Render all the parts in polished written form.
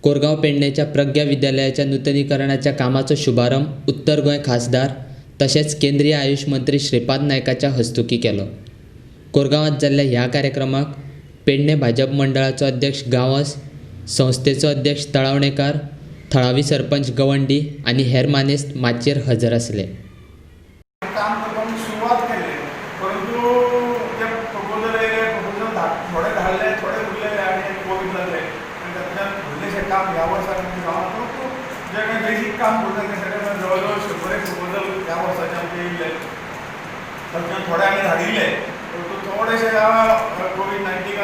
कोरगाव पेडणेच्या प्रज्ञा विद्यालयाच्या नूतनीकरणाच्या कामाचो शुभारंभ उत्तर गोंय खासदार तसेच केंद्रीय आयुष मंत्री श्रीपाद नायकाच्या हस्तुकी केलो। कोरगावात जाल्ल्या ह्या कार्यक्रमाक पेडणे भाजप मंडळाचो अध्यक्ष गांवस, संस्थेचो अध्यक्ष तळावणेकार, थळावी सरपंच गवंडी आणि हेर मानेस्त माचयेर हजर आसले। काम करपाक सुरवात केली, परंतु जे प्रपोजल येयले, प्रपोजल थोडे धाडले, थोडे उरलेले आणि कोविड जाले आणि त्यातल्यान व्हडलेशें काम ह्या वर्साक आमच्या गांवांत परंतु जे काही बेसीक काम करता ते सगळे जवळ जवळ 100 प्रपोजल ह्या वर्साचे आमचे येयले। तातूंतल्यान थोडे आमी धाडिल्ले, परंतु थोडेशे कोविड-19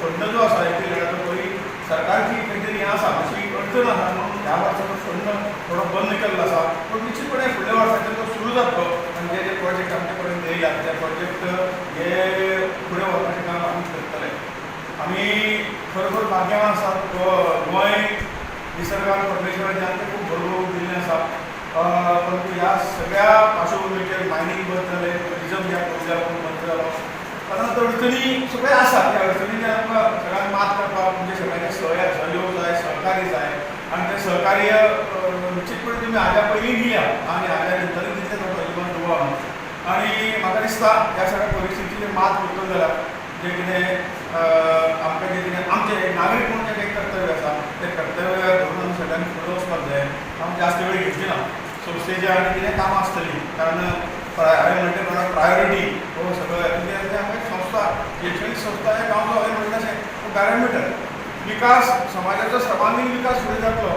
फंड जो आसा एक पयली सरकारची खंय तरी हें आसा अशी अडचण आसा म्हणून ह्या वर्साचो फंड थोडो बंद केल्लो आसा, पूण निश्चितपणे फुडल्या वर्साचेर तो सुरू जातलो आनी जे प्रोजेक्ट आमचे पर्यंत येयल्यात ते प्रोजेक्ट हे फुडें व्हरपाचें काम आमी करतले। आमी खरोखर भाग्यवान आसात। गोंय निसर्गान परमेश्वराचें आमकां खूब भरभरून दिल्लें आसा, परंतु ह्या सगळ्या पार्श्वभुमीचेर मायनींग बंद जालें, टुरिजम ह्या कोविडाक बंद जालो, परंतु अडचणी सगळे आसा। त्या अडचणींचेर आमकां सगळ्यांक मात करपाक म्हणजे सगळ्यांचे सहयोग जाय, सहकार्य जाय आनी तें सहकार्य निश्चितपणे तुमी हाज्या पयलीं दिल्या आनी हाज्या नंतरूय दितले तो अजिबात दवरना। आनी म्हाका दिसता ह्या सगळ्या परिस्थितीचेर मात करतलो जाल्यार जें कितें आमकां जें कितें आमचें नागरीक म्हणून जें काही कर्तव्य आसा तें कर्तव्य धरून आमी सगळ्यांनी फुडें वचपाक जाय। आमी जास्त वेळ घेवची ना, संस्थेचें आनी कितें कामां आसतलीं, कारण हांवें म्हणटे प्रमाणे प्रायोरिटी हो सगळो कितें आमकां संस्था शैक्षणीक संस्था हे गांवचो हांवें म्हणटा तशें पॅरामिटर विकास, समाजाचो सर्वांगीण विकास फुडें जातलो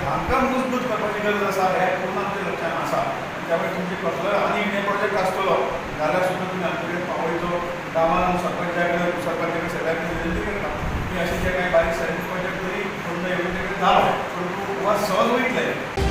हांकां मजबूत करपाची गरज आसा हें पूर्ण आमच्या लक्षांत आसा। त्यामुळे तुमचे कसलोय आनी कितें प्रोजेक्ट आसतलो जाल्यार सुद्दां तुमी आमचे कडेन पावयचो। गांवांत सरपंचाकडे सगळ्यांक विनंती करता की अशे जे काही बारीक सारीक प्रोजेक्ट जरी फंड येवचे कडेन जालो परंतु सहज वयतले।